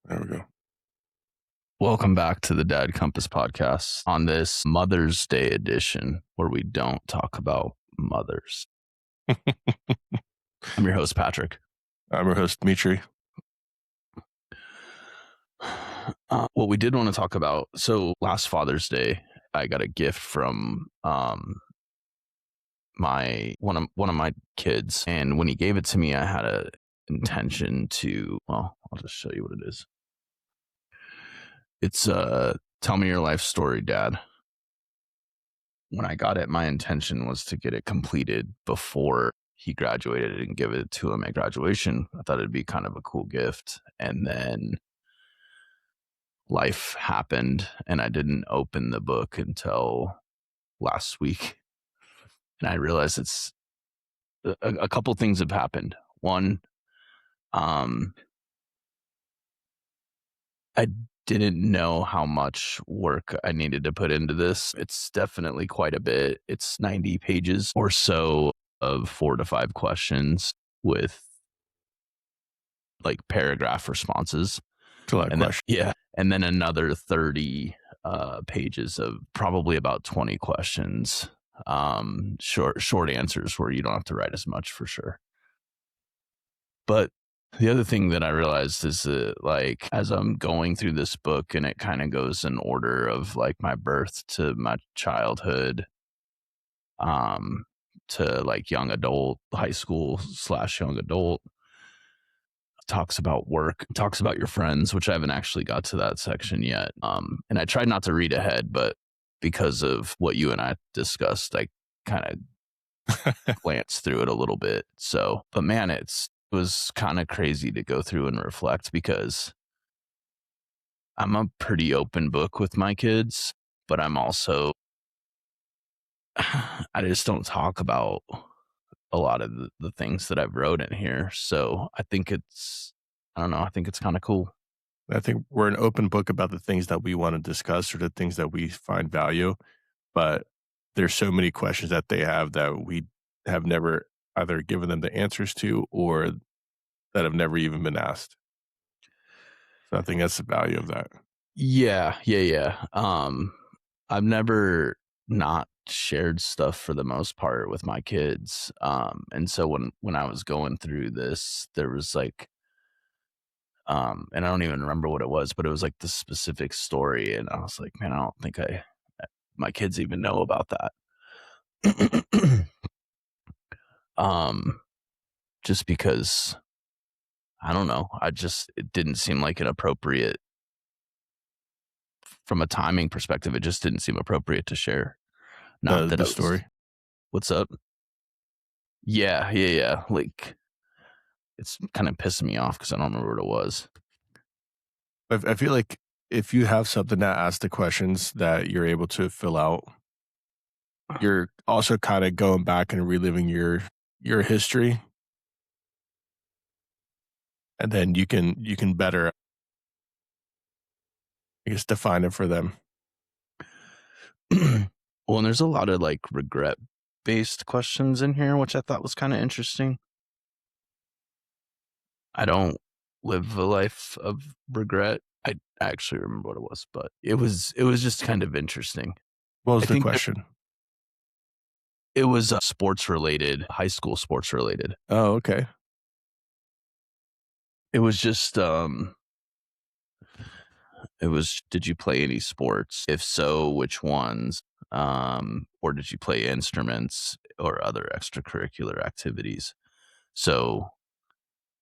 There we go. Welcome back to the Dad Compass podcast on this Mother's Day edition where we don't talk about mothers. I'm your host, Patrick. I'm your host, Dmitry. What we did want to talk about, so last Father's Day, I got a gift from one of my kids, and when he gave it to me, I had a intention to, well, I'll just show you what it is. It's Tell Me Your Life Story, Dad. When I got it, my intention was to get it completed before he graduated and give it to him at graduation. I thought it'd be kind of a cool gift. And then life happened and I didn't open the book until last week. And I realized it's a couple things have happened. One, I didn't know how much work I needed to put into this. It's definitely quite a bit. It's 90 pages or so of 4 to 5 questions with like paragraph responses. It's a lot of questions. And then another 30 pages of probably about 20 questions. Short answers where you don't have to write as much for sure. But the other thing that I realized is that, like, as I'm going through this book and it kind of goes in order of like my birth to my childhood, to like young adult, high school / young adult, talks about work, talks about your friends, which I haven't actually got to that section yet. And I tried not to read ahead, but because of what you and I discussed, I kind of glanced through it a little bit. So, but man, it was kind of crazy to go through and reflect because I'm a pretty open book with my kids, but I'm also, I just don't talk about a lot of the things that I've wrote in here. So I think I don't know, I think it's kind of cool. I think we're an open book about the things that we want to discuss or the things that we find value, but there's so many questions that they have that we have never either given them the answers to or that have never even been asked. So I think that's the value of that. Yeah. I've never not shared stuff for the most part with my kids. And so when I was going through this, there was like, and I don't even remember what it was, but it was like the specific story. And I was like, man, I don't think my kids even know about that. Just because, I don't know, it didn't seem like an appropriate, from a timing perspective, it just didn't seem appropriate to share. Not that The story. What's up? Yeah. Like, it's kind of pissing me off because I don't remember what it was. I feel like if you have something that asks the questions that you're able to fill out, you're also kind of going back and reliving your history. And then you can better, I guess, define it for them. Well, and there's a lot of like regret based questions in here, which I thought was kind of interesting. I don't live a life of regret. I actually remember what it was, but it was just kind of interesting. What was the question? It was sports related, high school sports related. Oh, okay. It was just, did you play any sports? If so, which ones? Or did you play instruments or other extracurricular activities? So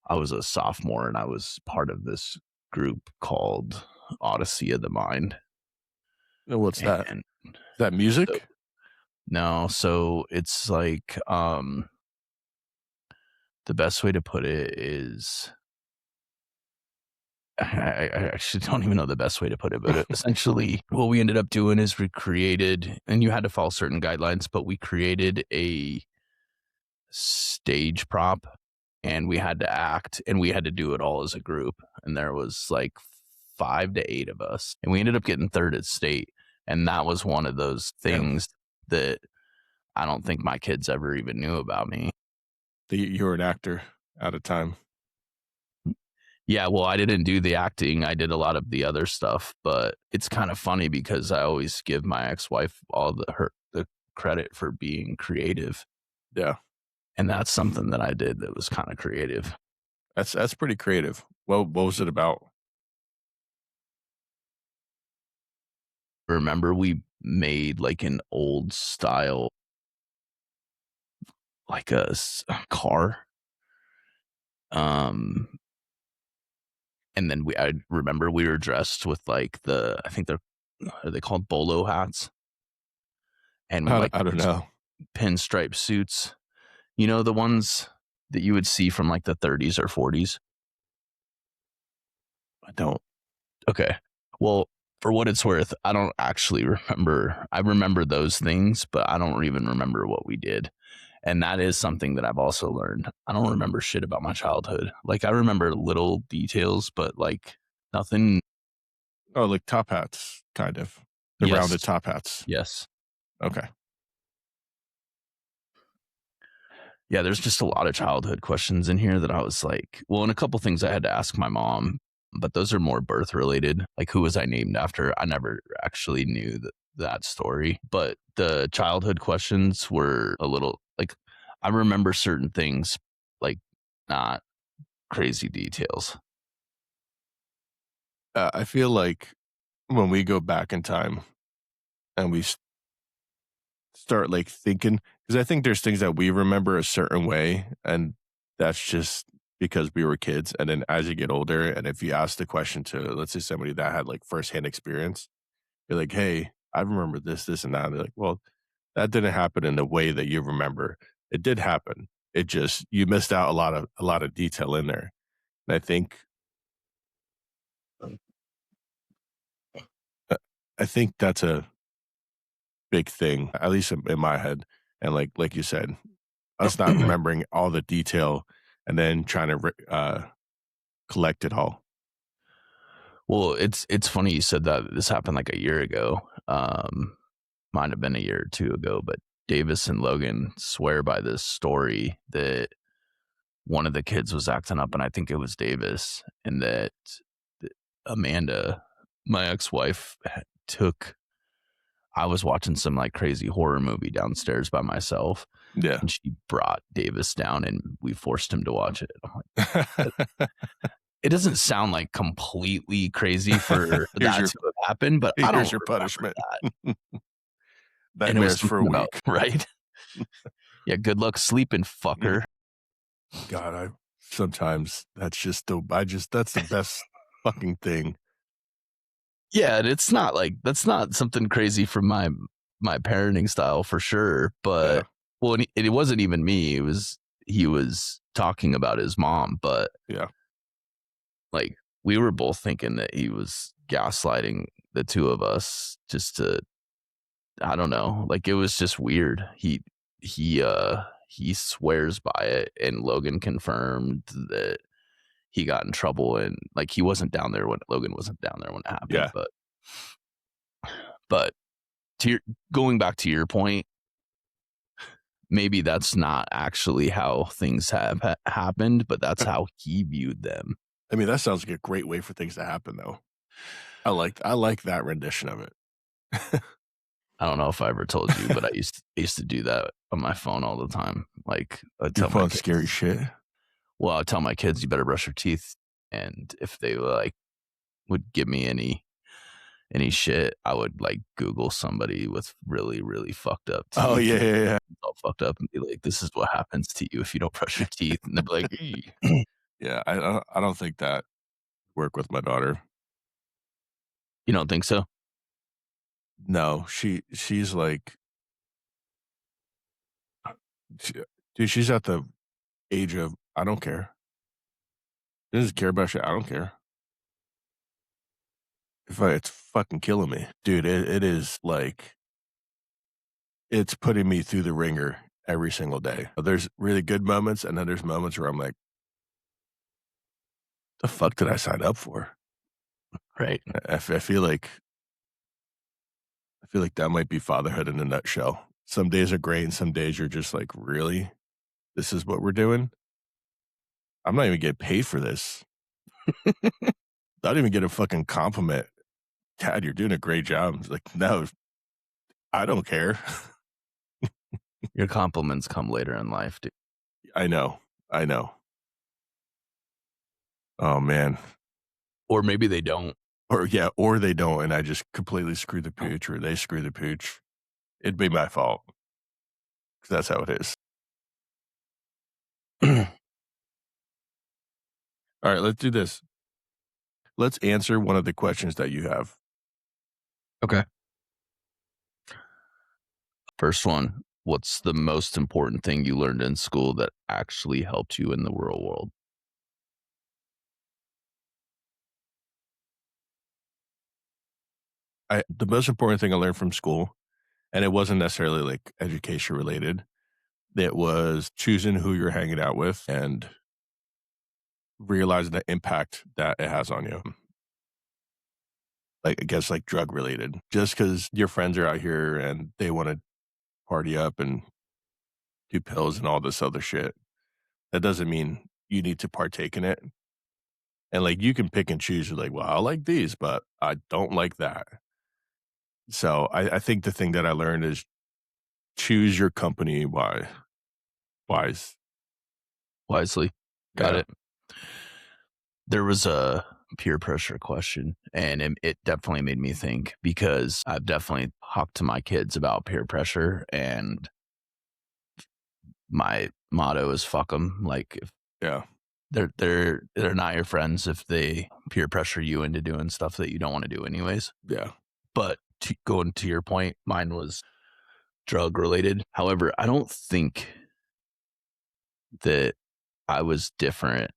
I was a sophomore and I was part of this group called Odyssey of the Mind. What's that? Is that music? No. So it's like, the best way to put it is, I actually don't even know the best way to put it, but essentially what we ended up doing is we created, and you had to follow certain guidelines, but we created a stage prop and we had to act and we had to do it all as a group. And there was like 5 to 8 of us and we ended up getting third at state. And that was one of those things that I don't think my kids ever even knew about me. You were an actor at a time. Yeah, well, I didn't do the acting. I did a lot of the other stuff, but it's kind of funny because I always give my ex-wife all the credit for being creative, Yeah, and that's something that I did that was kind of creative. that's pretty creative. Well, what was it about? Remember we made like an old style like a car, um and then I remember we were dressed with like I think they're are they called bolo hats, and like I don't know. pinstripe suits. You know, the ones that you would see from like the 30s or 40s? I don't. Okay. Well, for what it's worth, I don't actually remember. I remember those things, but I don't even remember what we did. And that is something that I've also learned. I don't remember shit about my childhood. Like I remember little details, but like nothing. Oh, like top hats, kind of. The rounded Yes. top hats. Yes. Okay. Yeah, there's just a lot of childhood questions in here that I was like, well, and a couple things I had to ask my mom, but those are more birth related. Like, who was I named after? I never actually knew that story. But the childhood questions were a little like, I remember certain things, like not crazy details. I feel like when we go back in time and start like thinking, because I think there's things that we remember a certain way, and that's just because we were kids. And then as you get older, and if you ask the question to, let's say, somebody that had like firsthand experience, you're like, hey, I remember this, this, and that. And they're like, well, that didn't happen in the way that you remember. It did happen. It just you missed out a lot of detail in there. And I think uh, I think that's a big thing, at least in my head. And like you said, us not remembering all the detail and then trying to collect it all. Well, it's funny you said that. This happened like a year ago. Might have been a year or two ago, but Davis and Logan swear by this story that one of the kids was acting up, and I think it was Davis, and that Amanda, my ex-wife, took. I was watching some like crazy horror movie downstairs by myself, Yeah. and she brought Davis down, and we forced him to watch it. I'm like, it doesn't sound like completely crazy for here's that your to have happened, but I don't here's your remember punishment. that. And it was Nightmares for a something about week. right. Yeah, good luck sleeping, Mm. fucker. God, I sometimes that's just the I just that's the best fucking thing. Yeah, and it's not like that's not something crazy from my parenting style for sure, Yeah. but well, and it wasn't even me. It was he was talking about his mom, but Yeah. like we were both thinking that he was gaslighting the two of us just to I don't know, like it was just weird. He swears by it, and Logan confirmed that he got in trouble, and like he wasn't down there when Logan wasn't down there when it happened, Yeah. but to your going back to your point, maybe that's not actually how things have happened, but that's how he viewed them. I mean, that sounds like a great way for things to happen though. I like that rendition of it. I don't know if I ever told you, but I used to do that on my phone all the time. Like I You're tell my pulling scary kids, shit. well, I tell my kids you better brush your teeth, and if they like would give me any shit, I would like Google somebody with really really fucked up Oh teeth, yeah, and yeah, yeah. all fucked up, and be like, "This is what happens to you if you don't brush your teeth," and they'd be like, "Ee." Yeah, I don't think that work with my daughter. "You don't think so?" No, she's like she, dude, she's at the age of I don't care. She doesn't care about shit. I don't care. It's fucking killing me. Dude, it is like it's putting me through the ringer every single day. There's really good moments, and then there's moments where I'm like, "The fuck did I sign up for?" Right. I feel like that might be fatherhood in a nutshell. Some days are great, and some days you're just like, "Really? This is what we're doing? I'm not even getting paid for this." Not even get a fucking compliment. Dad, you're doing a great job. It's like, no, I don't care. Your compliments come later in life, dude. I know. I know. Oh man. Or maybe they don't. Or yeah, or they don't, and I just completely screw the pooch, or they screw the pooch. It'd be my fault. 'Cause that's how it is. All right, let's do this. Let's answer one of the questions that you have. Okay. First one. What's the most important thing you learned in school that actually helped you in the real world? The most important thing I learned from school, and it wasn't necessarily like education related, it was choosing who you're hanging out with and realizing the impact that it has on you. Like, I guess, like drug related. Just because your friends are out here and they want to party up and do pills and all this other shit, that doesn't mean you need to partake in it. And like, you can pick and choose. You're like, well, I like these, but I don't like that. So I think the thing that I learned is choose your company wise. Wisely. Got Yeah. it. There was a peer pressure question, and it definitely made me think because I've definitely talked to my kids about peer pressure, and my motto is "fuck them." Like if Yeah. they're not your friends if they peer pressure you into doing stuff that you don't want to do anyways. Yeah. But going to your point, mine was drug related. However, I don't think that I was different.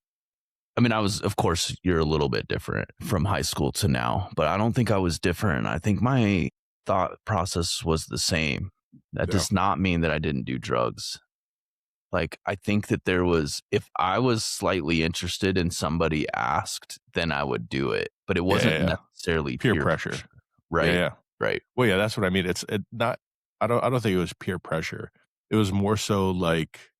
I mean, I was, of course, you're a little bit different from high school to now, but I don't think I was different. I think my thought process was the same. That Yeah. does not mean that I didn't do drugs. Like, I think that there was, if I was slightly interested and somebody asked, then I would do it, but it Yeah. wasn't Yeah. necessarily Peer peer pressure. pressure. Yeah. Right. Yeah. Right. Well, yeah, that's what I mean. It's not. I don't think it was peer pressure. It was more so like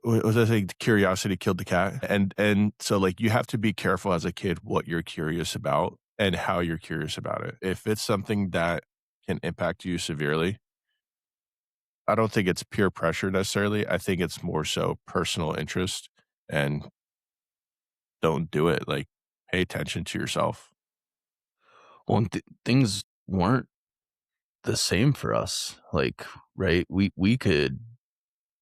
was I saying curiosity killed the cat, and so like you have to be careful as a kid what you're curious about and how you're curious about it. If it's something that can impact you severely, I don't think it's peer pressure necessarily. I think it's more so personal interest and don't do it. Like pay attention to yourself. Well, and things weren't the same for us. Like, right? We could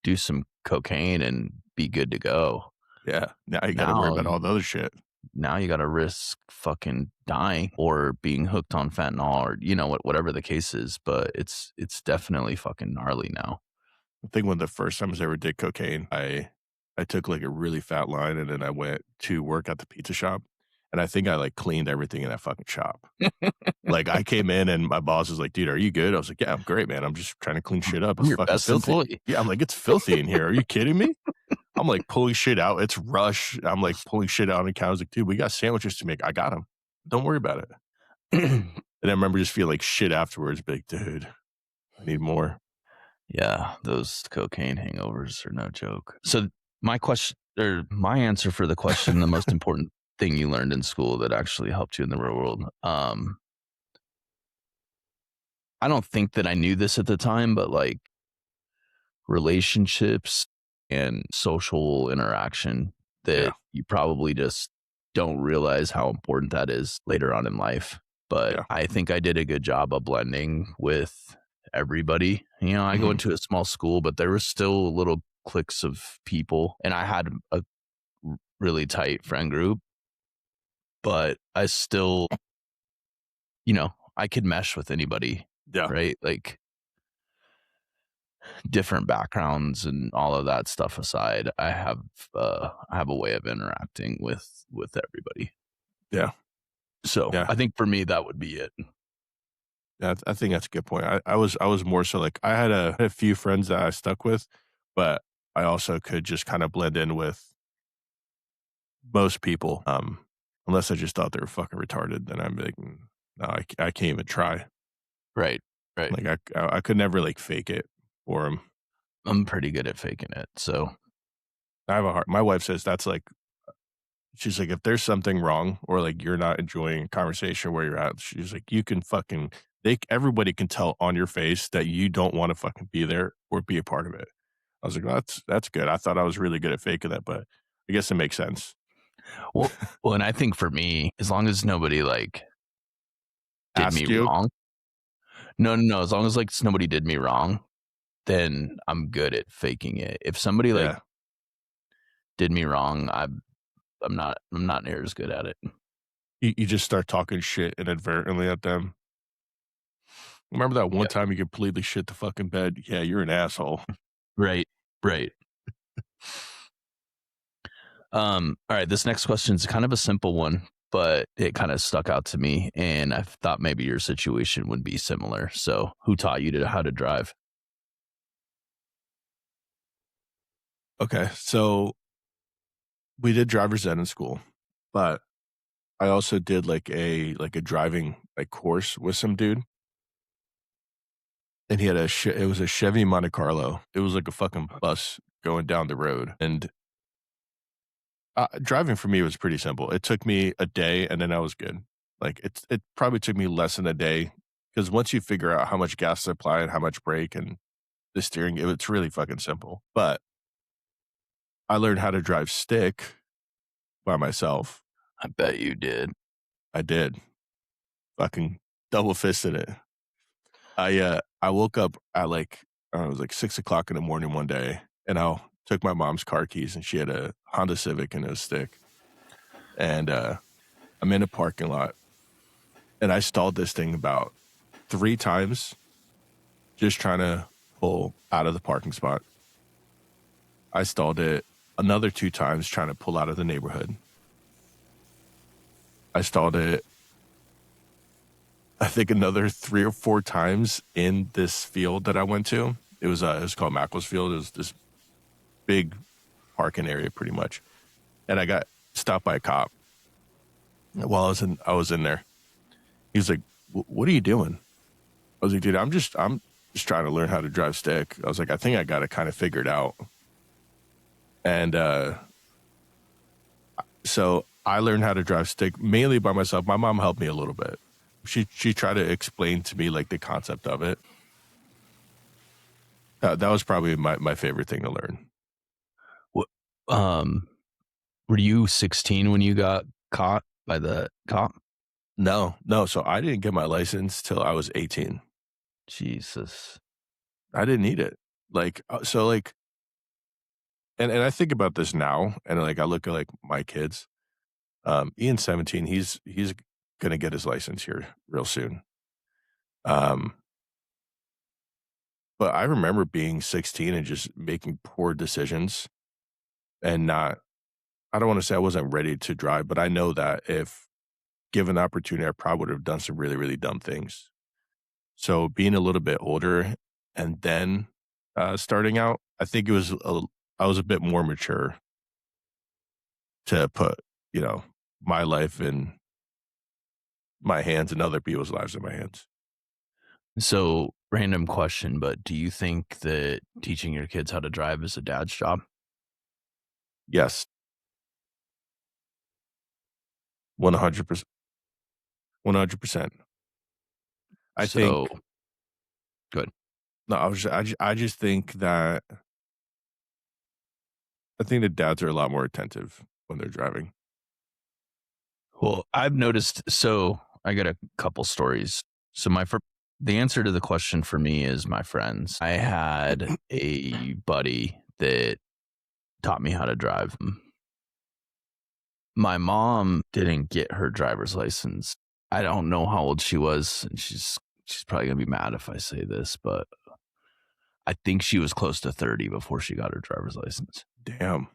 do some cocaine and be good to go. Yeah. Now you got to worry Now, about all the other shit. now you got to risk fucking dying or being hooked on fentanyl or whatever the case is. But it's definitely fucking gnarly now. I think one of the first times I ever did cocaine, I took like a really fat line and then I went to work at the pizza shop. And I think I like cleaned everything in that fucking shop. Like I came in and my boss was like, dude, are you good? I was like, yeah, I'm great, man. I'm just trying to clean shit up. I'm It's your fucking best filthy. employee. Yeah, I'm like, it's filthy in here. Are you kidding me? I'm like pulling shit out. It's rush. I'm like pulling shit out on the counter. I was like, dude, we got sandwiches to make. I got them. Don't worry about it. And I remember just feeling like shit afterwards. Big dude, I need more. Yeah, those cocaine hangovers are no joke. So my question or my answer for the question, the most important thing you learned in school that actually helped you in the real world. I don't think that I knew this at the time, but like relationships and social interaction Yeah, that you probably just don't realize how important that is later on in life. But yeah, I think I did a good job of blending with everybody. I go hmm into a small school, but there was still little cliques of people, and I had a really tight friend group, but I still, I could mesh with anybody, yeah, right? Like different backgrounds and all of that stuff aside, I have a way of interacting with everybody. yeah, So yeah. I think for me that would be it. Yeah, I think that's a good point. I was more so like I had a few friends that I stuck with, but I also could just kind of blend in with most people. Unless I just thought they were fucking retarded, then I'm like, no, I can't even try. Right. Right. Like I could never like fake it for them. I'm pretty good at faking it. So I have a hard my wife says that's like she's like, "If there's something wrong or, like, you're not enjoying a conversation where you're at," she's like, "You can fucking everybody can tell on your face that you don't wanna fucking be there or be a part of it." I was like, "Well, that's good." I thought I was really good at faking that, but I guess it makes sense. Well, well, and I think for me, as long as nobody like did me Ask you? wrong, no, as long as like nobody did me wrong, then I'm good at faking it. If somebody like Yeah. did me wrong, I'm not near as good at it. You just start talking shit inadvertently at them. Remember that one Yeah. time you completely shit the fucking bed? Yeah, you're an asshole. Right. Right. All right, this next question is kind of a simple one, but it kind of stuck out to me, and I thought maybe your situation would be similar. So, who taught you how to drive? Okay, so we did driver's ed in school, but I also did like a driving like course with some dude, and he had it was a Chevy Monte Carlo. It was like a fucking bus going down the road, and driving for me was pretty simple. It took me a day, and then I was good. Like it probably took me less than a day because once you figure out how much gas to apply and how much brake and the steering, it's really fucking simple. But I learned how to drive stick by myself. I bet you did. I did. Fucking double fisted it. I woke up at like, I don't know, it was like 6 o'clock in the morning one day, and I took my mom's car keys, and she had a Honda Civic and a stick. And I'm in a parking lot, and I stalled this thing about 3 times just trying to pull out of the parking spot. I stalled it another 2 times trying to pull out of the neighborhood. I stalled it, I think, another 3 or 4 times in this field that I went to. It was called Macclesfield. It was this big parking area pretty much. And I got stopped by a cop while I was in there. He was like, "What are you doing?" I was like, "Dude, I'm just trying to learn how to drive stick." I was like, "I think I got it kind of figured out." And so I learned how to drive stick mainly by myself. My mom helped me a little bit. She tried to explain to me like the concept of it. That was probably my favorite thing to learn. What, um, were you 16 when you got caught by the cop? No, no. So I didn't get my license till I was 18. Jesus. I didn't need it. Like, so like, and I think about this now, and like I look at like my kids. Ian's 17. He's gonna get his license here real soon. Um, but I remember being 16 and just making poor decisions and not. I don't want to say I wasn't ready to drive, but I know that if given the opportunity, I probably would have done some really really dumb things. So being a little bit older and then starting out, I think I was a bit more mature to put, you know, my life in my hands and other people's lives in my hands. So, random question, but do you think that teaching your kids how to drive is a dad's job? Yes, 100%. 100%. I So, think good. no, I just think that I think the dads are a lot more attentive when they're driving. Well, I've noticed. So, I got a couple stories. So, the answer to the question for me is my friends. I had a buddy that taught me how to drive. My mom didn't get her driver's license. I don't know how old she was, and she's probably gonna be mad if I say this, but I think she was close to 30 before she got her driver's license. Damn.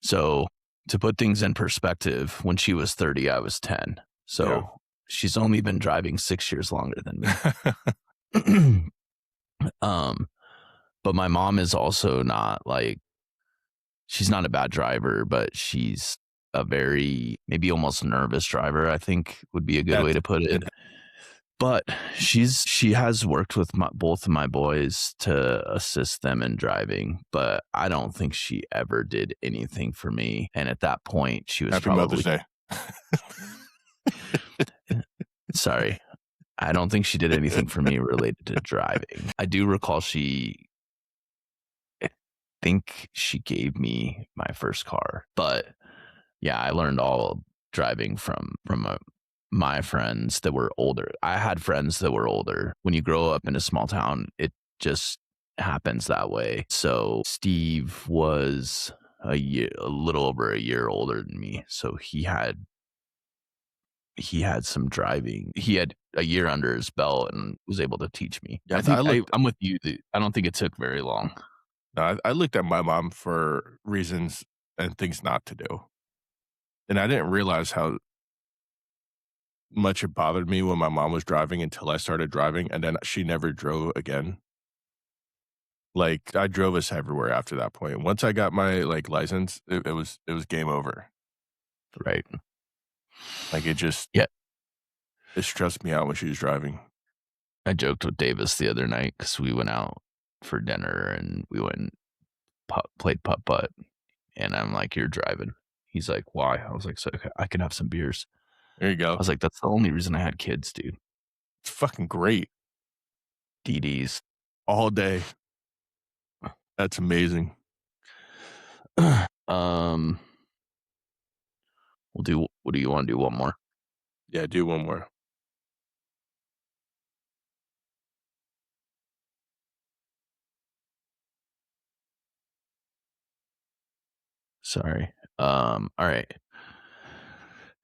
So to put things in perspective, when she was 30, I was 10. Yeah. So she's only been driving 6 years longer than me. um, but my mom is also not like, she's not a bad driver, but she's a very maybe almost nervous driver, I think would be a good way That's to put it. But she has worked with both of my boys to assist them in driving, but I don't think she ever did anything for me. And at that point, she was Happy Mother's probably Day. sorry. I don't think she did anything for me related to driving. I do recall I think she gave me my first car, but yeah, I learned all driving from my friends that were older. I had friends that were older. When you grow up in a small town, it just happens that way. So Steve was a little over a year older than me. So he had some driving. He had a year under his belt and was able to teach me. Yeah, I think I'm with you. I don't think it took very long. no, I looked at my mom for reasons and things not to do, and I didn't realize how much it bothered me when my mom was driving until I started driving, and then she never drove again. Like, I drove us everywhere after that point. Once I got my, like, license, it was game over. Right. Like, Yeah. it stressed me out when she was driving. I joked with Davis the other night because we went out for dinner and we went and played putt putt. And I'm like, "You're driving." He's like, "Why?" I was like, "So I can have some beers." There you I go. was like, "That's the only reason I had kids, dude. It's fucking great. DDs." All day. That's amazing. um, we'll do. What do you want to do? One more. Yeah, do one more. Sorry. All right.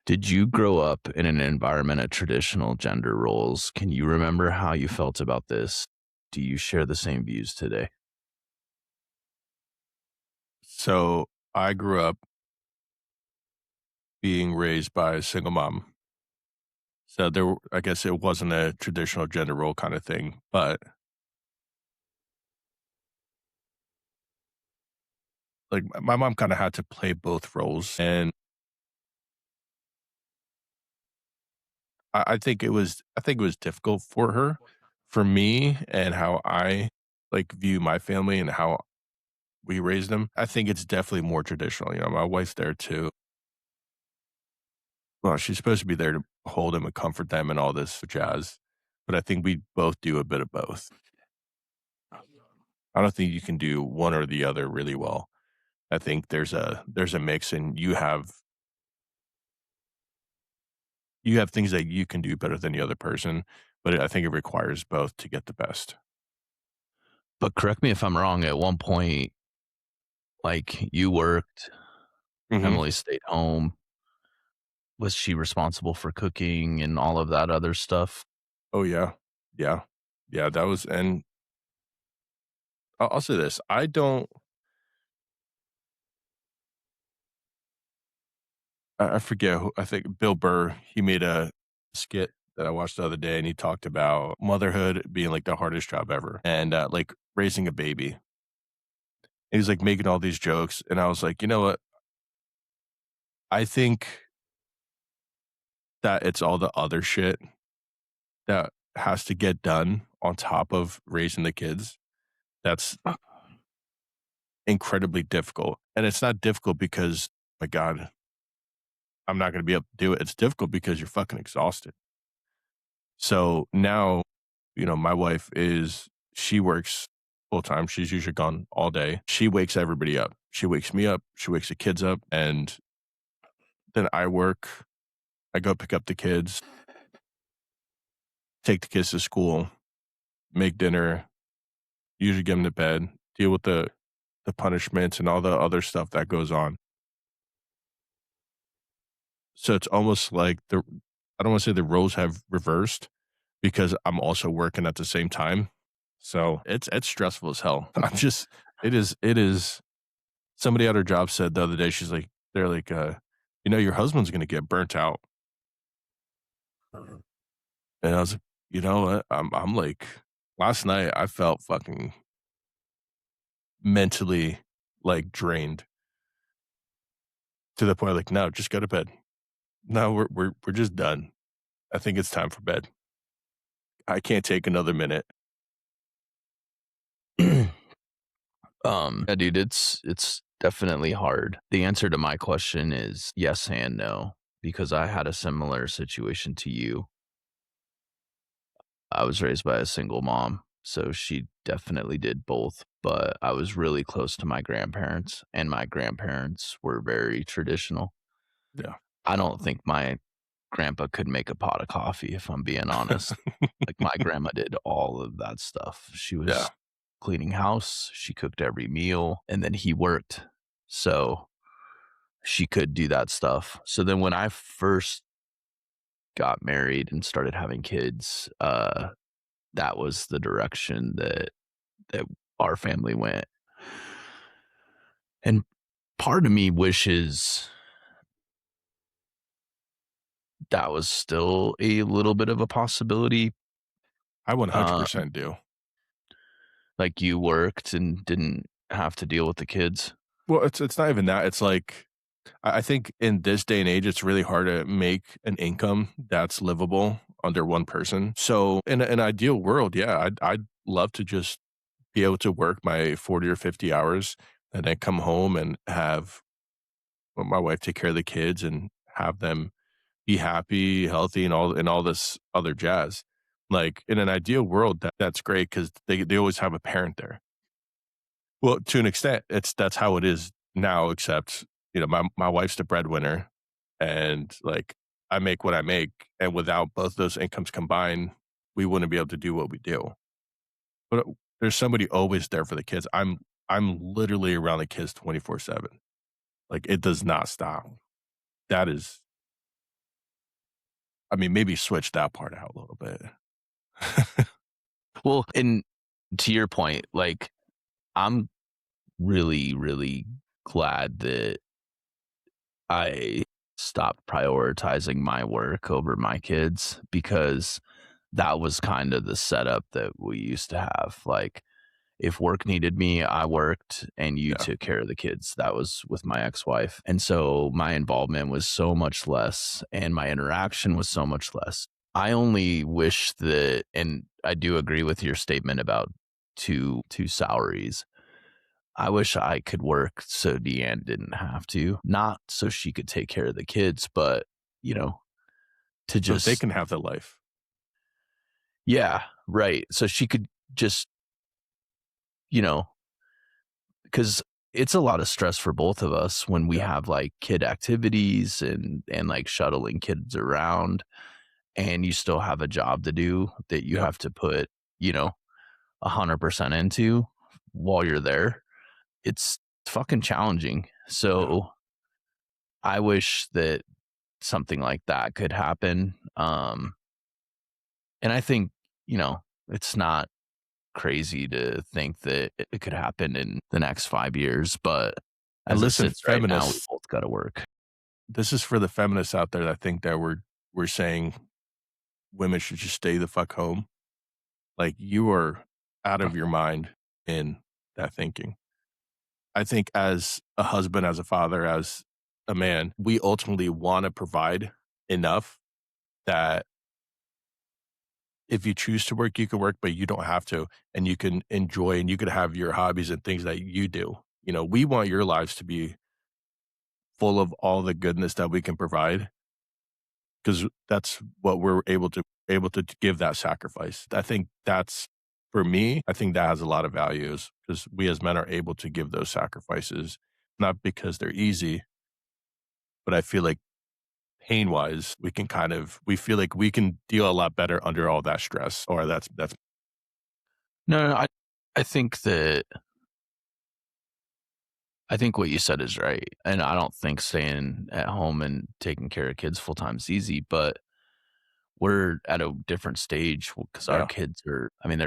Did you grow up in an environment of traditional gender roles? Can you remember how you felt about this? Do you share the same views today? So, I grew up being raised by a single mom. So I guess it wasn't a traditional gender role kinda thing, but, like, my mom kinda had to play both roles, and I think it was difficult for her. For me and how I, like, view my family and how we raised them, I think it's definitely more traditional. My wife's there too. Well, she's supposed to be there to hold them and comfort them and all this jazz, but I think we both do a bit of both. I don't think you can do one or the other really well. I think there's a mix, and you have things that you can do better than the other person, but I think it requires both to get the best. But correct me if I'm wrong. At one point, like you worked, Mhm. Emily stayed home. Was she responsible for cooking and all of that other stuff? Oh, yeah. Yeah. Yeah, that was and I'll say this, I forget who I think Bill Burr, he made a skit that I watched the other day, and he talked about motherhood being, like, the hardest job ever and, like, raising a baby. He was, like, making all these jokes, and I was like, "You know what? I think that it's all the other shit that has to get done on top of raising the kids that's incredibly difficult." And it's not difficult because, my god, I'm not gonna be able to do it. It's difficult because you're fucking exhausted. So now, my wife she works full time. She's usually gone all day. She wakes everybody up. She wakes me up. She wakes the kids up. And then I work. I go pick up the kids, take the kids to school, make dinner, usually get them to bed, deal with the punishments and all the other stuff that goes on. So it's almost like I don't want to say the roles have reversed because I'm also working at the same time. So it's stressful as hell. It is somebody at her job said the other day, they're like, your husband's gonna get burnt out. And I was like, you know what? I'm like, last night I felt fucking mentally like drained to the point like, no, just go to bed. No, we're just done. I think it's time for bed. I can't take another minute. Yeah, dude, it's definitely hard. The answer to my question is yes and no, because I had a similar situation to you. I was raised by a single mom, so she definitely did both, but I was really close to my grandparents, and my grandparents were very traditional. Yeah. I don't think my grandpa could make a pot of coffee, if I'm being honest. Like, my grandma did all of that stuff. She Yeah. was cleaning house, she cooked every meal, and then he worked. So, she could do that stuff. So then when I first got married and started having kids, that was the direction that our family went. And part of me wishes that was still a little bit of a possibility. I Um, 100% do. like you worked and didn't have to deal with the kids. Well, it's not even that. It's like I think in this day and age, it's really hard to make an income that's livable under one person. So in an ideal world, yeah, I'd love to just be able to work my 40 or 50 hours and then come home and have my wife take care of the kids and have them be happy, healthy, and all this other jazz. Like in an ideal world, that's great because they always have a parent there. Well, to an extent, that's how it is now, except, my wife's the breadwinner and, like, I make what I make, and without both those incomes combined, we wouldn't be able to do what we do. But there's somebody always there for the kids. I'm literally around the kids 24/7. Like, it does not stop. That is I mean, maybe switch that part out a little bit. Well, and to your point, like, I'm really, really glad that I stopped prioritizing my work over my kids because that was kind of the setup that we used to have. Like, if work needed me, I worked and you Yeah. took care of the kids. That was with my ex wife. And so my involvement was so much less and my interaction was so much less. I only wish that, and I do agree with your statement about two salaries. I wish I could work so Deanne didn't have to, not so she could take care of the kids, but, you know, to So they just, can have the life. yeah, right. So she could just, you know, because it's a lot of stress for both of us when we Yeah. have like kid activities and like shuttling kids around and you still have a job to do that you Yep. have to put, you know, 100% into while you're there. It's fucking challenging. Yeah. So I wish that something like that could happen. And I think, you know, it's not crazy to think that it could happen in the next 5 years, but And as it listen, sits right now, we feminists, both got to work. this is for the feminists out there that think that we're saying women should just stay the fuck home. Like, you are out of your mind in that thinking. I think as a husband, as a father, as a man, we ultimately wanna provide enough that if you choose to work, you can work, but you don't have to, and you can enjoy and you could have your hobbies and things that you do. We want your lives to be full of all the goodness that we can provide, because that's what we're able to give that sacrifice. I think that's for me, I think that has a lot of values because we as men are able to give those sacrifices, not because they're easy, but I feel like pain wise, we feel like we can deal a lot better under all that stress. Or that's No, I think that I think what you said is right. And I don't think staying at home and taking care of kids full time is easy, but we're at a different stage because our yeah, kids are, I mean,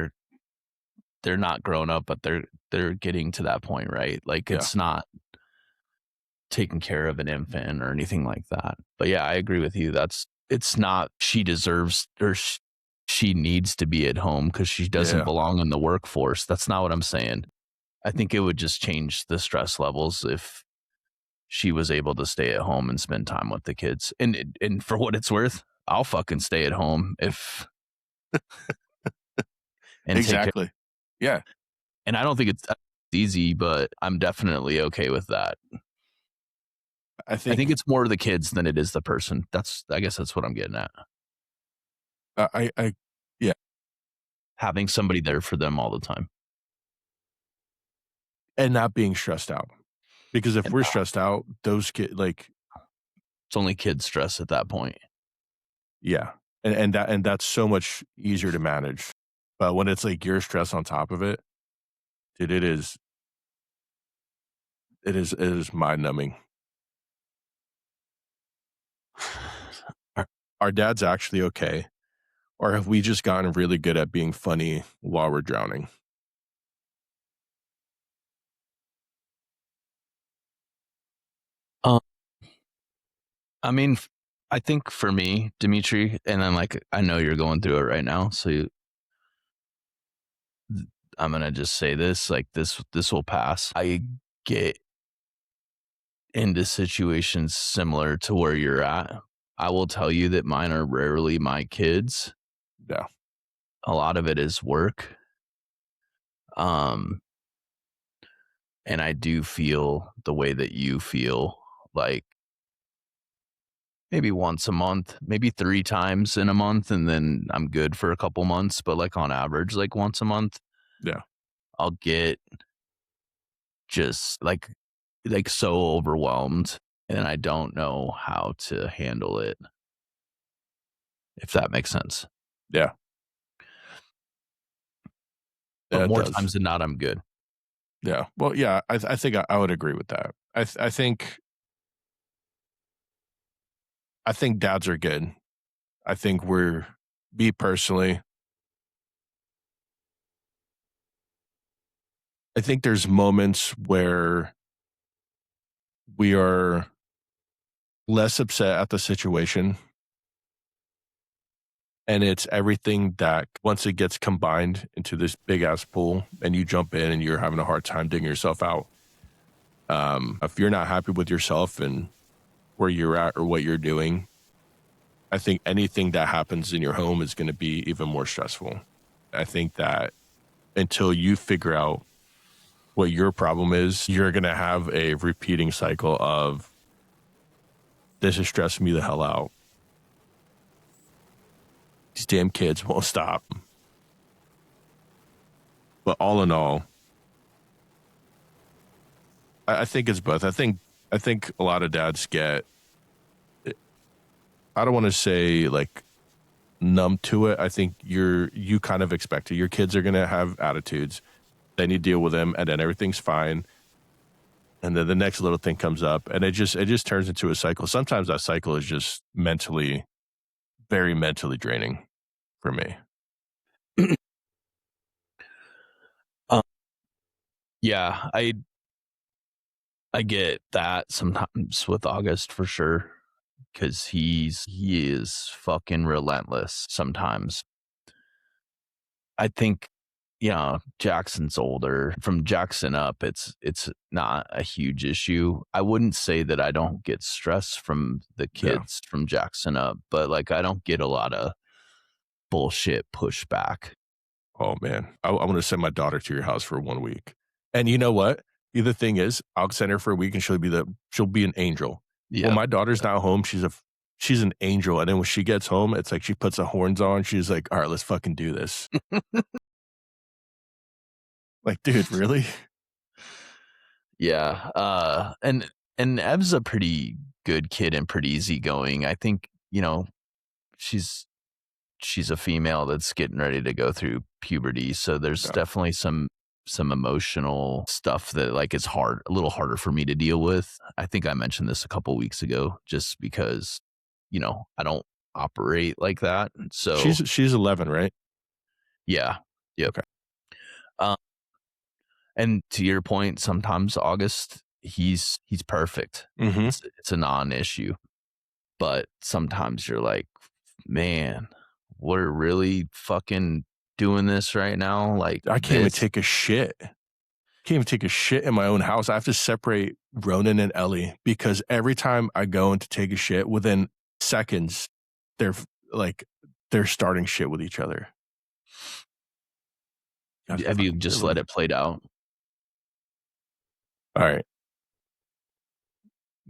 they're not grown up, but they're getting to that point, right? Like yeah. it's not taking care of an infant or anything like that. But yeah, I agree with you. It's not she deserves or she needs to be at home because she doesn't Yeah. belong in the workforce. That's not what I'm saying. I think it would just change the stress levels if she was able to stay at home and spend time with the kids. And for what it's worth, I'll fucking stay at home if and take care. Exactly. Yeah. And I don't think it's easy, but I'm definitely okay with that. I I think think it's more the kids than it is the person. I guess that's what I'm getting at. I yeah, Having somebody there for them all the time. and not being stressed out. Because if And we're stressed out, those like it's only kid stress at that point. yeah. And that's so much easier to manage. But when it's like your stress on top of it, dude, it is mind numbing. Our dad's actually okay. Or have we just gotten really good at being funny while we're drowning? Um, I mean, I think for me, Dmitry, and then like I know you're going through it right now, so I'm gonna just say this: like this will pass. I get into situations similar to where you're at. I will tell you that mine are rarely my kids. Yeah. A lot of it is work. Um, and I do feel the way that you feel, like maybe once a month, maybe 3 times in a month, and then I'm good for a couple months, but, like, on average, like, once a month, Yeah. I'll get just, so overwhelmed, and I don't know how to handle it, if that makes sense. Yeah. But Yeah, it more does. times than not, I'm good. Yeah. Well, yeah, I think I would agree with that. I think dads are good. I think we're me personally, I think there's moments where we are less upset at the situation, and it's everything that once it gets combined into this big ass pool and you jump in and you're having a hard time digging yourself out. If you're not happy with yourself and where you're at or what you're doing, I think anything that happens in your home is going to be even more stressful. I think that until you figure out what your problem is, you're going to have a repeating cycle of this is stressing me the hell out. These damn kids won't stop. But all in all, I think it's both. I think a lot of dads get, I don't want to say like numb to it. I think you kind of expect it. Your kids are gonna have attitudes. Then you deal with them and then everything's fine. And then the next little thing comes up and it just turns into a cycle. Sometimes that cycle is just mentally, very mentally draining for me. Um, yeah, I get that sometimes with August for sure, because he is fucking relentless sometimes. I think, Jackson's older. From Jackson up, it's not a huge issue. I wouldn't say that I don't get stress from the Yeah. kids from Jackson up, but, like, I don't get a lot of bullshit pushback. Oh man. I want to send my daughter to your house for 1 week. And you know what? The thing is, I'll send her for a week and she'll be an angel. When Yep. my daughter's not home, she's an angel. And then when she gets home, it's like she puts the horns on. She's like, all right, let's fucking do this. Like, dude, really? Yeah, and Ev's a pretty good kid and pretty easygoing. I think, she's she's a female that's getting ready to go through puberty, so there's Yeah. definitely some emotional stuff that, like, is a little harder for me to deal with. I think I mentioned this a couple weeks ago just because, I don't operate like that. So, She's 11, right? yeah. Yep. Okay. Um, and to your point, sometimes August, he's perfect. Mhm. It's a non-issue, but sometimes you're like, "Man, we're really fucking doing this right now?" Like, I can't even this. take a shit. Can't even take a shit in my own house. I have to separate Ronan and Ellie because every time I go in to take a shit, within seconds, they're like they're starting shit with each other. You guys are Have you fucking just killing let me. it played out? All right.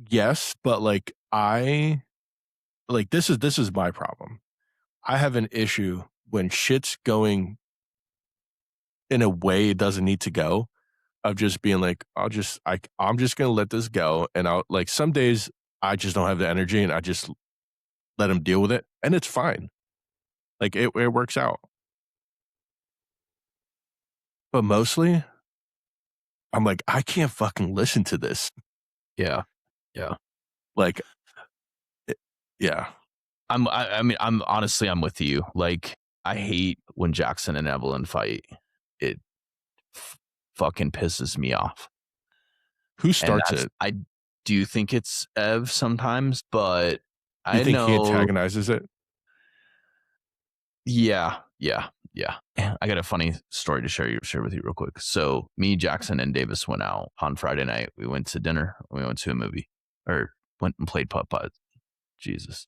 Yes, but like this is my problem. I have an issue when shit's going in a way it doesn't need to go, of just being like, I'm just gonna let this go. And I'll like some days I just don't have the energy and I just let him deal with it. And it's fine. Like it works out. But mostly I'm like, I can't fucking listen to this. Yeah. Yeah. Like it, yeah. I mean, I'm honestly, I'm with you. Like, I hate when Jackson and Evelyn fight. It fucking pisses me off. Who And starts that's, it? I do think it's Ev sometimes, but You I think he know, antagonizes it? yeah, yeah, yeah. I got a funny story to share with you real quick. So me, Jackson, and Davis went out on Friday night. We went to dinner. We went to a movie, or went and played putt putt. Jesus.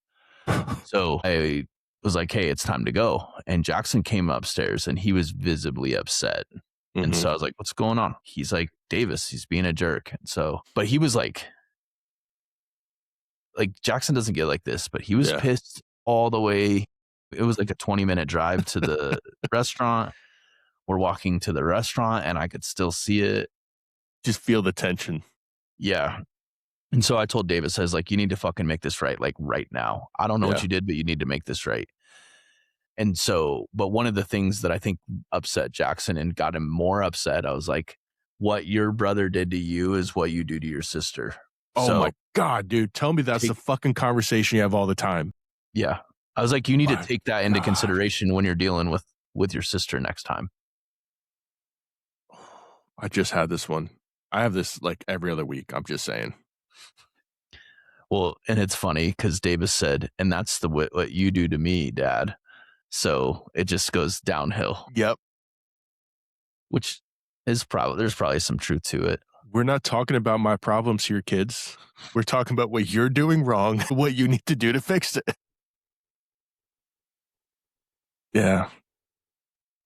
So I was like, hey, it's time to go. And Jackson came upstairs and he was visibly upset. And Hmm. so I was like, what's going on? He's like, Davis, he's being a jerk. And so, but he was like Jackson doesn't get like this, but he was Yeah. pissed all the way. It was like a 20-minute drive to the restaurant. We're walking to the restaurant and I could still see it. Just feel the tension. Yeah. And so I told Davis, I was like, you need to fucking make this right, like right now. I don't know what Yeah. you did, but you need to make this right. And so, but one of the things that I think upset Jackson and got him more upset, I was like, what your brother did to you is what you do to your sister. Oh So my God, dude. Tell me that's the take, fucking conversation you have all the time. yeah. I was like, you need to My take that into God. consideration when you're dealing with your sister next time. I just had this one. I have this like every other week. I'm just saying. Well, and it's funny because Davis said, and that's what you do to me, Dad. So it just goes downhill, Yep. which is probably, there's probably some truth to it. We're not talking about my problems here, kids. We're talking about what you're doing wrong, what you need to do to fix it. Yeah.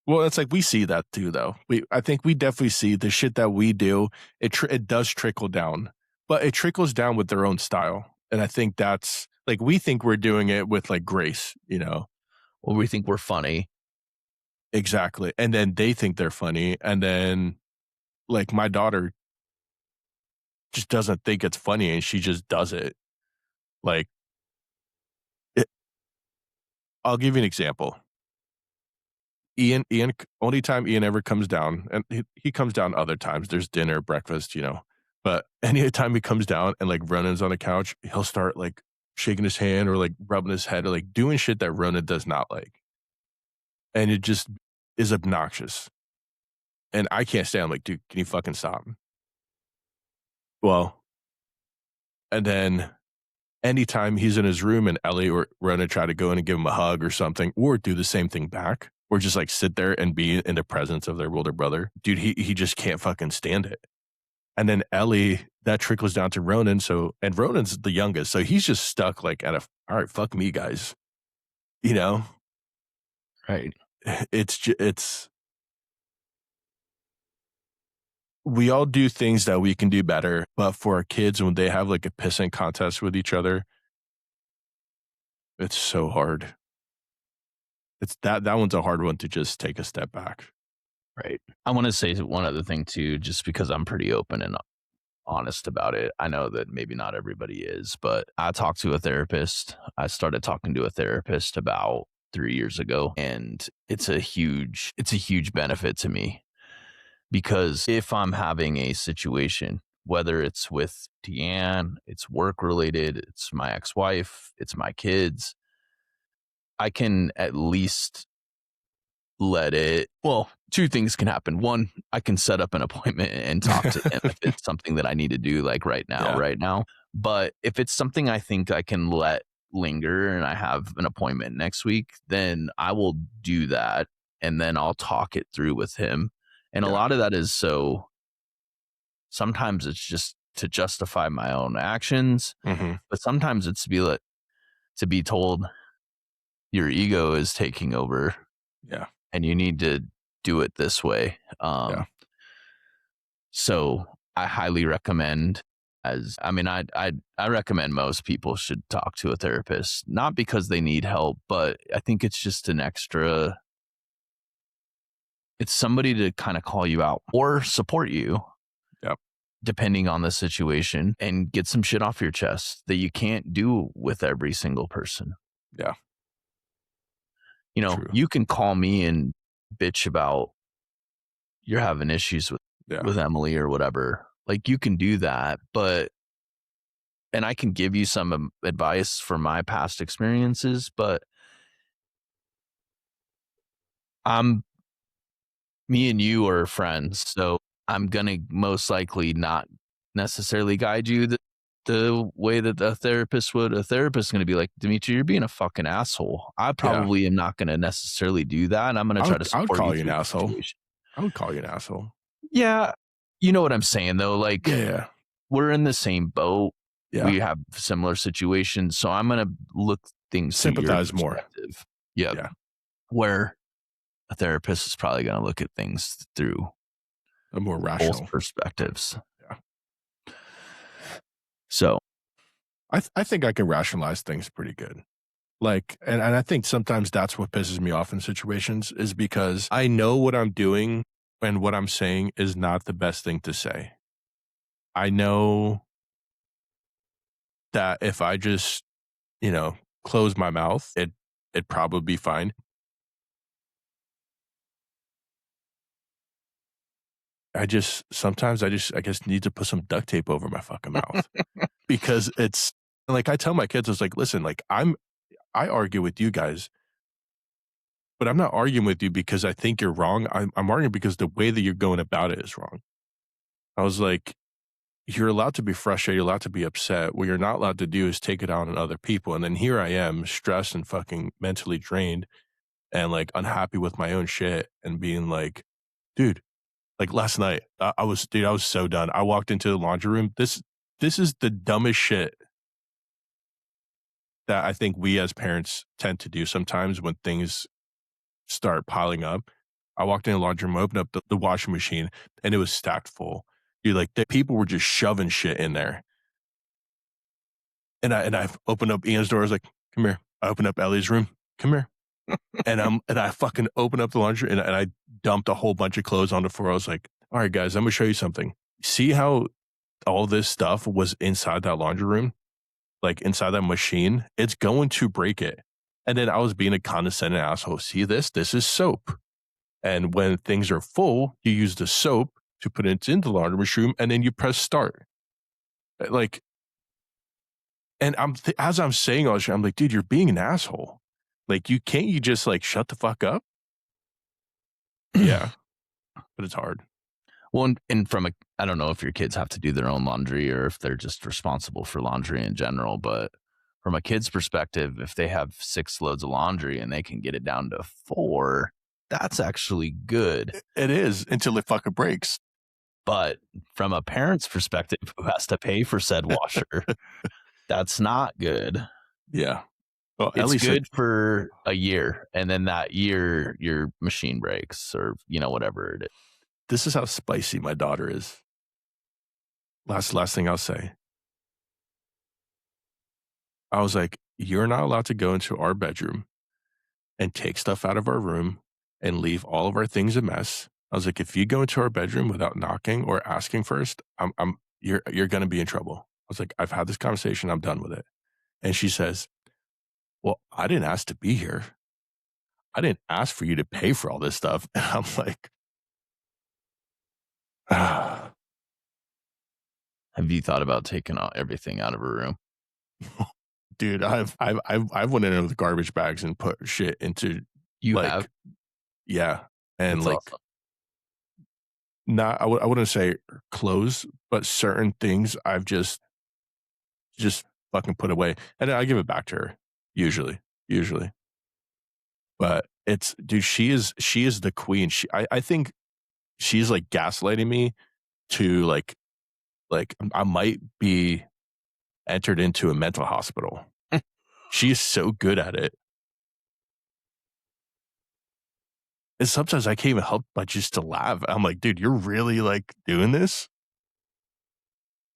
Well, it's like we see that too, though. I think we definitely see the shit that we do. It does trickle down, but it trickles down with their own style, and I think that's like we think we're doing it with like grace, you know. Well, we think we're funny. Exactly, and then they think they're funny, and then like my daughter just doesn't think it's funny, and she just does it. Like, it, I'll give you an example. Only time Ian ever comes down, and he comes down other times. There's dinner, breakfast, you know. But any time he comes down and like Ronan's on the couch, he'll start like shaking his hand or like rubbing his head or like doing shit that Ronan does not like. And it just is obnoxious. And I can't stand. I'm like, dude, can you fucking stop? Well, and then anytime he's in his room and Ellie or Ronan try to go in and give him a hug or something, or do the same thing back, or just like sit there and be in the presence of their older brother, dude, he just can't fucking stand it. And then Ellie, that trickles down to Ronan. So, and Ronan's the youngest, so he's just stuck like at all right, fuck me, guys. You know, Right. it's we all do things that we can do better, but for our kids when they have like a pissing contest with each other, it's so hard. It's that one's a hard one to just take a step back. Right. I want to say one other thing too, just because I'm pretty open and honest about it. I know that maybe not everybody is, but I talked to a therapist. I started talking to a therapist about 3 years ago, and it's a huge benefit to me because if I'm having a situation, whether it's with Deanne, it's work related, it's my ex-wife, it's my kids, I can at least let it, well, two things can happen. One, I can set up an appointment and talk to him if it's something that I need to do like Yeah. right now. But if it's something I think I can let linger and I have an appointment next week, then I will do that and then I'll talk it through with him. And a Yeah. lot of that is so sometimes it's just to justify my own actions, Hmm. but sometimes it's to be told your ego is taking over Yeah. and you need to do it this way. Yeah. So I highly recommend, I recommend most people should talk to a therapist, not because they need help, but I think it's just it's somebody to kind of call you out or support you, Yep. depending on the situation, and get some shit off your chest that you can't do with every single person. Yeah. True. You can call me and bitch about you're having issues Yeah. with Emily or whatever. Like, you can do that, and I can give you some advice from my past experiences, but I'm me and you are friends, so I'm gonna most likely not necessarily guide you the way that a therapist would. A therapist is gonna be like, Dimitri, you're being a fucking asshole. I Yeah. probably am not gonna necessarily do that, and I'm gonna I try would to I would support you call you an through the asshole. situation. I would call you an asshole. Yeah, you know what I'm saying though. Like, Yeah. we're in the same boat. Yeah. We have similar situations, so I'm gonna look things through your Sympathize more. perspective. Yep. Yeah. Where a therapist is probably gonna look at things through A more both rational. perspectives. Yeah. So I think I can rationalize things pretty good. Like, and I think sometimes that's what pisses me off in situations is because I know what I'm doing and what I'm saying is not the best thing to say. I know that if I just, close my mouth, it'd probably be fine. Sometimes I guess need to put some duct tape over my fucking mouth because it's like I tell my kids, it's like, listen, like I argue with you guys, but I'm not arguing with you because I think you're wrong. I'm arguing because the way that you're going about it is wrong. I was like, you're allowed to be frustrated, you're allowed to be upset. What you're not allowed to do is take it out on other people. And then here I am, stressed and fucking mentally drained and like unhappy with my own shit and being like, dude, like last night, I was so done. I walked into the laundry room. This is the dumbest shit that I think we as parents tend to do sometimes when things start piling up. I walked in the laundry room, opened up the washing machine, and it was stacked full. Dude, like the people were just shoving shit in there. And I opened up Ian's door. I was like, come here. I opened up Ellie's room. Come here. And I fucking opened up the laundry and I dumped a whole bunch of clothes on the floor. I was like, all right, guys, I'm gonna show you something. See how all this stuff was inside that laundry room? Like inside that machine? It's going to break it. And then I was being a condescending asshole. See this? This is soap. And when things are full, you use the soap to put it into the laundry machine and then you press start. Like, and as I'm saying all this shit, I'm like, dude, you're being an asshole. Like, you just like shut the fuck up? Yeah, but it's hard. well, and I don't know if your kids have to do their own laundry or if they're just responsible for laundry in general, but from a kid's perspective, if they have 6 loads of laundry and they can get it down to 4, that's actually good. It is until it fucking breaks. But from a parent's perspective who has to pay for said washer, that's not good. Yeah. Well, It's good for a year, and then that year your machine breaks or whatever it is. This is how spicy my daughter is. Last thing I'll say. I was like, you're not allowed to go into our bedroom and take stuff out of our room and leave all of our things a mess. I was like, if you go into our bedroom without knocking or asking first, you're going to be in trouble. I was like, I've had this conversation. I'm done with it. And she says, well, I didn't ask to be here. I didn't ask for you to pay for all this stuff. And I'm like, Have you thought about taking everything out of a room? dude, I've went into the garbage bags and put shit into You like, have? yeah. And That's like, awesome. not, I wouldn't say clothes, but certain things I've just fucking put away. And I give it back to her, usually. But it's, dude, she is the queen. I think she's like gaslighting me to like I might be entered into a mental hospital. She's so good at it. And sometimes I can't even help but just to laugh. I'm like, dude, you're really like doing this?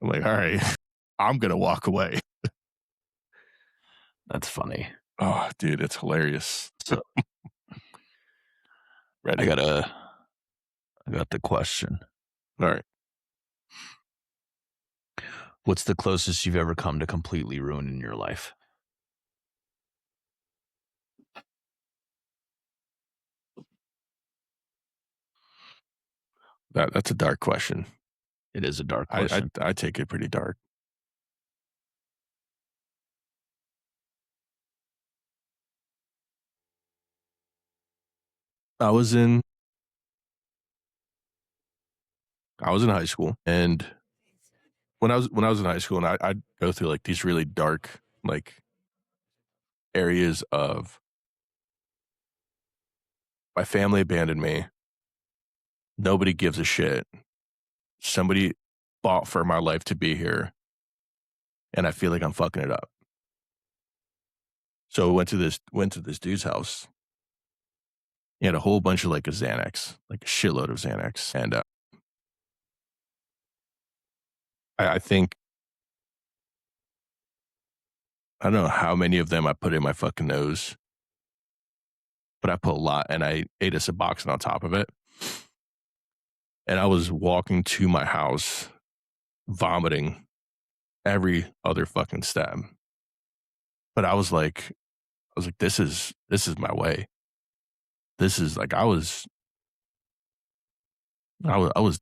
I'm like, all right, I'm gonna walk away. That's funny. Oh, dude, it's hilarious. So I Ready? got a I got the question. All right. What's the closest you've ever come to completely ruining your life? That's a dark question. It is a dark I, I question. I take it pretty dark. I was in I was in high school, and when I was in high school, and I'd go through like these really dark like areas of my family abandoned me. Nobody gives a shit. Somebody fought for my life to be here, and I feel like I'm fucking it up. So I went to this dude's house. He had a whole bunch of like a Xanax, like a shitload of Xanax, and I think I don't know how many of them I put in my fucking nose, but I put a lot, and I ate a Suboxone on top of it. And I was walking to my house, vomiting every other fucking step. But I was like, this is my way. This is like I was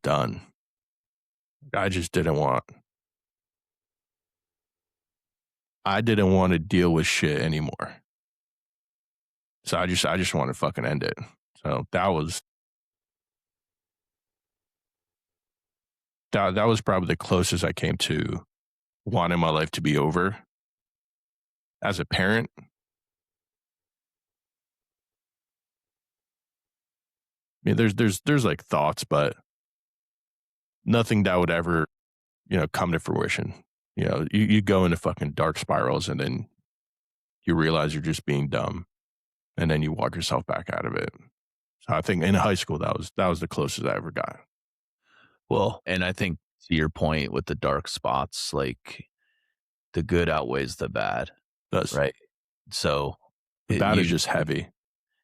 done. I didn't want to deal with shit anymore. So I just want to fucking end it. So that was probably the closest I came to wanting my life to be over. As a parent, I mean, there's like thoughts, but nothing that would ever, come to fruition. You go into fucking dark spirals, and then you realize you're just being dumb, and then you walk yourself back out of it. So I think in high school that was the closest I ever got. Well, and I think to your point with the dark spots, like the good outweighs the bad, Does right? So the it bad is just usually, heavy.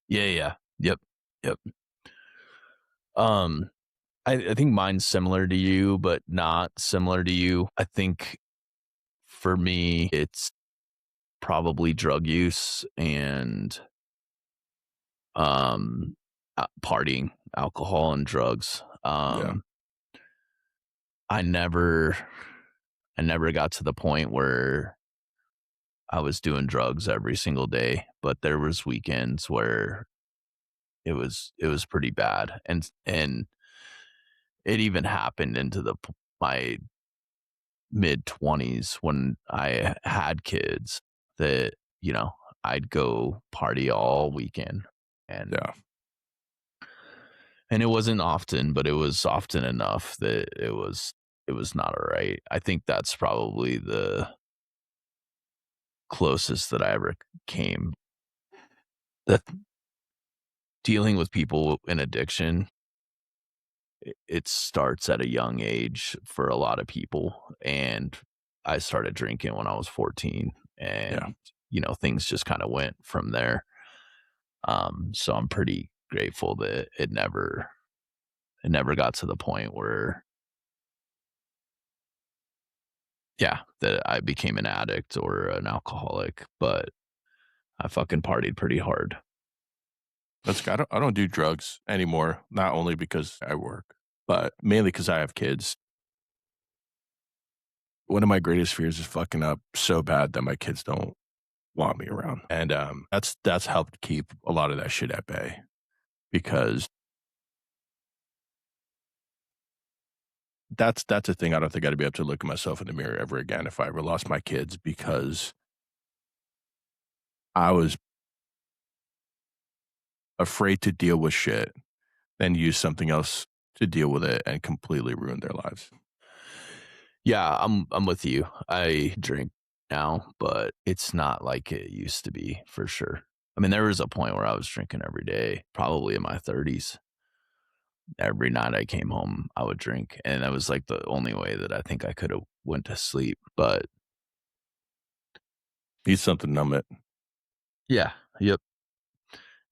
yeah, yeah, yep, yep. Um, I think mine's similar to you, but not similar to you. I think for me, it's probably drug use and partying, alcohol and drugs. Yeah, I never I never got to the point where I was doing drugs every single day, but there was weekends where it was pretty bad, and it even happened into my mid 20s when I had kids that, you know, I'd go party all weekend, and yeah. and it wasn't often, but it was often enough that it was not all right. I think that's probably the closest that I ever came. That dealing with people in addiction, it starts at a young age for a lot of people, and I started drinking when I was 14, Yeah. and things just kind of went from there. So I'm pretty grateful that it never got to the point where, yeah, that I became an addict or an alcoholic, but I fucking partied pretty hard. I don't do drugs anymore, not only because I work, but mainly because I have kids. One of my greatest fears is fucking up so bad that my kids don't want me around. And that's helped keep a lot of that shit at bay, because that's a thing I don't think I'd be able to look at myself in the mirror ever again if I ever lost my kids, because I was afraid to deal with shit, then use something else to deal with it and completely ruin their lives. Yeah, I'm with you. I drink now, but it's not like it used to be for sure. I mean, there was a point where I was drinking every day, probably in my 30s. Every night I came home, I would drink, and that was like the only way that I think I could have went to sleep. But Need something to numb it. yeah, yep,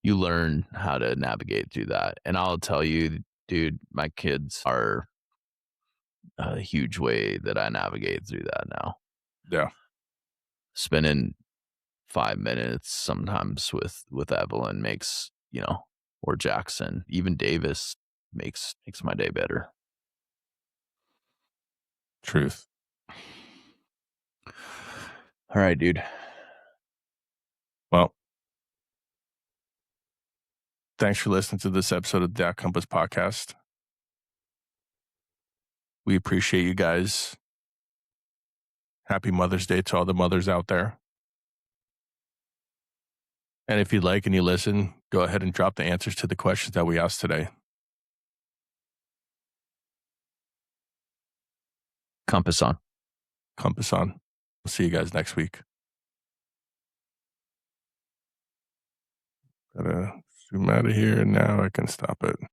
you learn how to navigate through that. And I'll tell you, dude, my kids are a huge way that I navigate through that now. Yeah, Spending 5 minutes sometimes with Evelyn makes, or Jackson, even Davis makes my day better. truth. All right, dude. Well, thanks for listening to this episode of the Compass Podcast. We appreciate you guys. Happy Mother's Day to all the mothers out there. And if you like and you listen, go ahead and drop the answers to the questions that we asked today. Compass on. Compass on. We'll see you guys next week. Gotta zoom out of here, and now I can stop it.